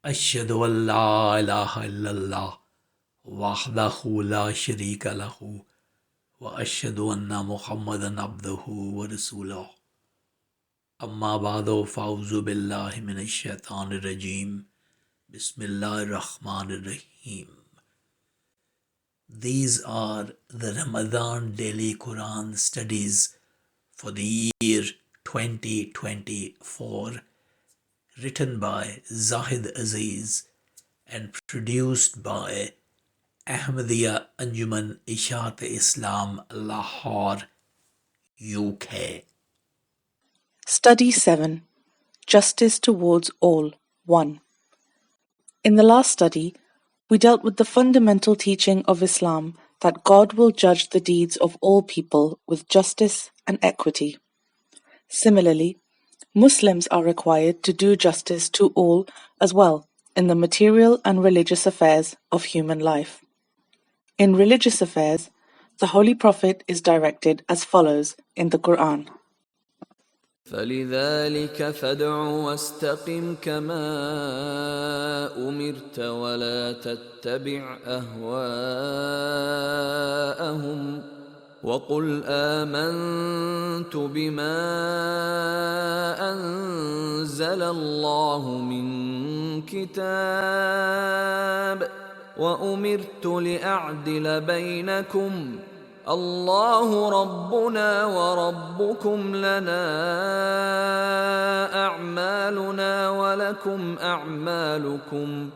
Ashhadu an la ilaha illallah wahdahu la sharika lahu wa ashhadu anna Muhammadan abduhu wa rasuluh. Amma ba'du fa'uzu billahi minash shaitanir rajim. Bismillahir Rahmanir Rahim. These are the Ramadan daily Quran studies for the year 2024, written by Zahid Aziz and produced by Ahmadiyya Anjuman Ishaat Islam, Lahore, UK. Study 7. Justice Towards All. 1. In the last study, we dealt with the fundamental teaching of Islam that God will judge the deeds of all people with justice and equity. Similarly, Muslims are required to do justice to all as well in the material and religious affairs of human life. In religious affairs, the Holy Prophet is directed as follows in the Quran. فلذلك فادع واستقم كما أمرت ولا تتبع أهواءهم وقل آمنت بما أنزل الله من كتاب وأمرت لأعدل بينكم الله ربنا وربكم لنا أعمالنا ولكم أعمالكم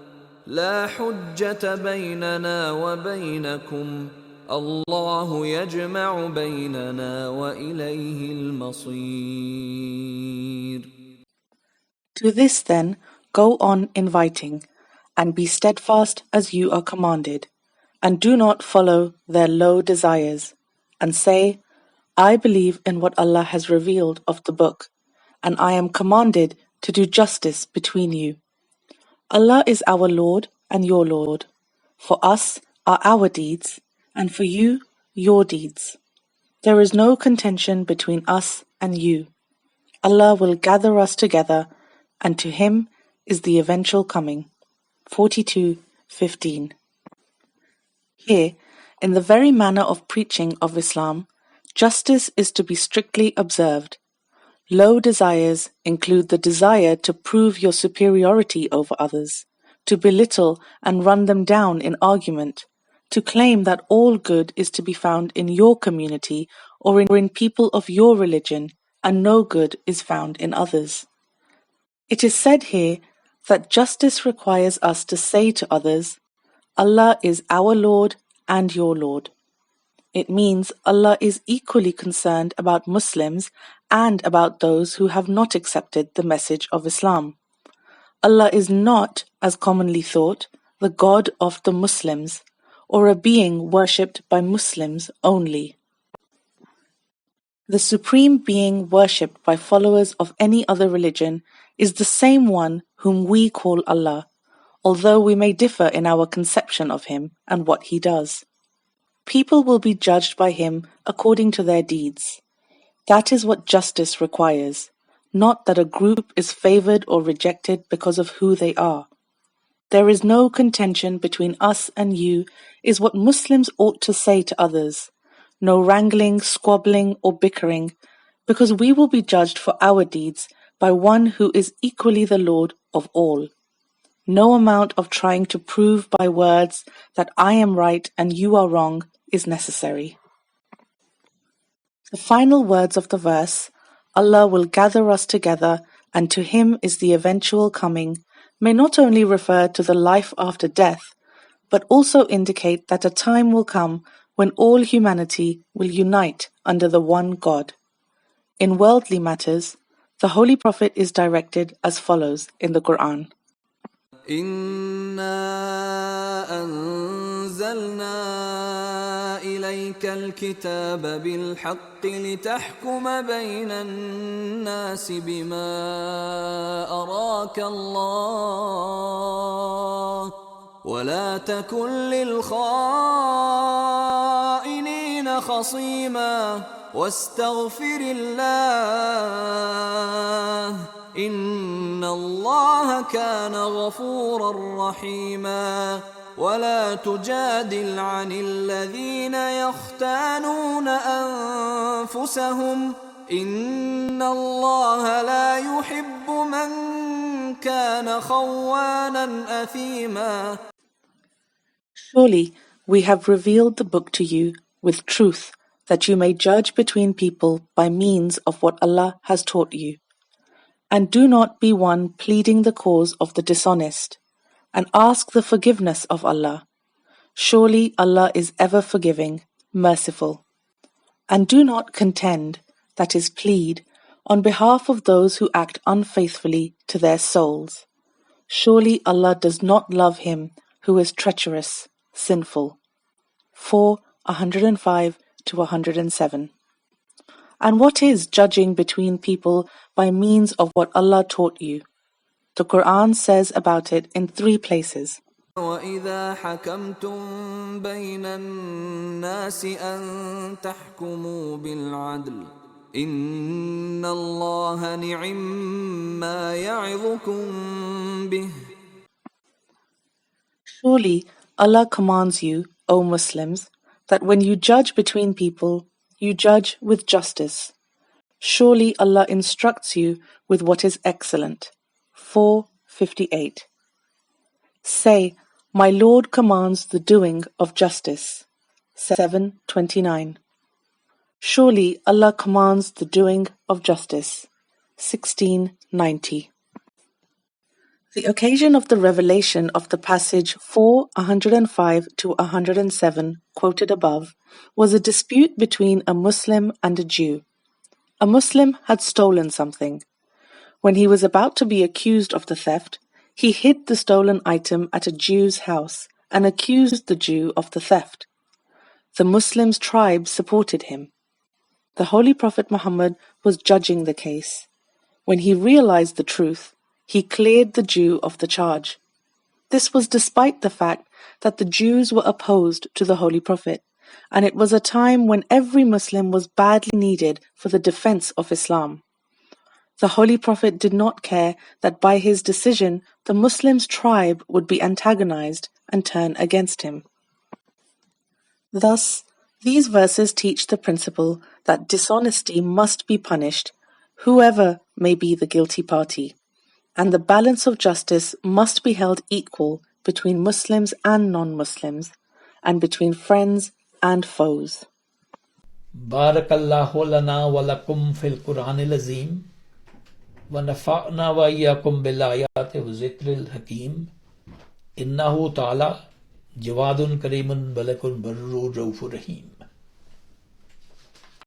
لا حجة بيننا وبينكم الله يجمع بيننا وإليه المصير. To this then, go on inviting, and be steadfast as you are commanded, and do not follow their low desires, and say, I believe in what Allah has revealed of the book, and I am commanded to do justice between you. Allah is our Lord and your Lord. For us are our deeds, and for you your deeds. There is no contention between us and you. Allah will gather us together, and to Him is the eventual coming. 42:15. Here, in the very manner of preaching of Islam, justice is to be strictly observed. Low desires include the desire to prove your superiority over others, to belittle and run them down in argument, to claim that all good is to be found in your community or in people of your religion, and no good is found in others. It is said here that justice requires us to say to others, Allah is our Lord and your Lord. It means Allah is equally concerned about Muslims and about those who have not accepted the message of Islam. Allah is not, as commonly thought, the God of the Muslims, or a being worshipped by Muslims only. The supreme being worshipped by followers of any other religion is the same one whom we call Allah, although we may differ in our conception of Him and what He does. People will be judged by Him according to their deeds. That is what justice requires, not that a group is favored or rejected because of who they are. There is no contention between us and you is what Muslims ought to say to others. No wrangling, squabbling, or bickering, because we will be judged for our deeds by one who is equally the Lord of all. No amount of trying to prove by words that I am right and you are wrong is necessary. The final words of the verse, Allah will gather us together and to Him is the eventual coming, may not only refer to the life after death, but also indicate that a time will come when all humanity will unite under the one God. In worldly matters, the Holy Prophet is directed as follows in the Quran. إنا أنزلنا إليك الكتاب بالحق لتحكم بين الناس بما أراك الله ولا تكن للخائنين خصيما واستغفر الله إن الله كان غفورا رحيما ولا تجادل عن الذين يختانون أنفسهم إن الله لا يحب من كان خوانا أثيما. Surely we have revealed the book to you with truth, that you may judge between people by means of what Allah has taught you. And do not be one pleading the cause of the dishonest, and ask the forgiveness of Allah. Surely Allah is ever forgiving, merciful. And do not contend, that is plead, on behalf of those who act unfaithfully to their souls. Surely Allah does not love him who is treacherous, sinful. 4:105 to 107. And what is judging between people by means of what Allah taught you? The Quran says about it in 3 places. وَإِذَا حَكَمْتُم بَيْنَ النَّاسِ أَن تَحْكُمُوا بِالْعَدْلِ إِنَّ اللَّهَ نِعِمَّا يَعِظُكُم بِهِ. Surely Allah commands you, O Muslims, that when you judge between people, you judge with justice. Surely Allah instructs you with what is excellent. 4:58. Say, my Lord commands the doing of justice. 7:29. Surely Allah commands the doing of justice. 16:90. The occasion of the revelation of the passage 4:105 to 107 quoted above was a dispute between a Muslim and a Jew. A Muslim had stolen something. When he was about to be accused of the theft, he hid the stolen item at a Jew's house and accused the Jew of the theft. The Muslim's tribe supported him. The Holy Prophet Muhammad was judging the case. When he realized the truth, he cleared the Jew of the charge. This was despite the fact that the Jews were opposed to the Holy Prophet, and it was a time when every Muslim was badly needed for the defense of Islam. The Holy Prophet did not care that by his decision the Muslims' tribe would be antagonized and turn against him. Thus, these verses teach the principle that dishonesty must be punished, whoever may be the guilty party, and the balance of justice must be held equal between Muslims and non-Muslims, and between friends and foes. Barakallahu lana wa lakum fil Qur'anil Azim wa nafa'na wa iyyakum bil ayati wa zikril hakim innahu ta'ala jawadun karimun balakun barrur raufur rahim.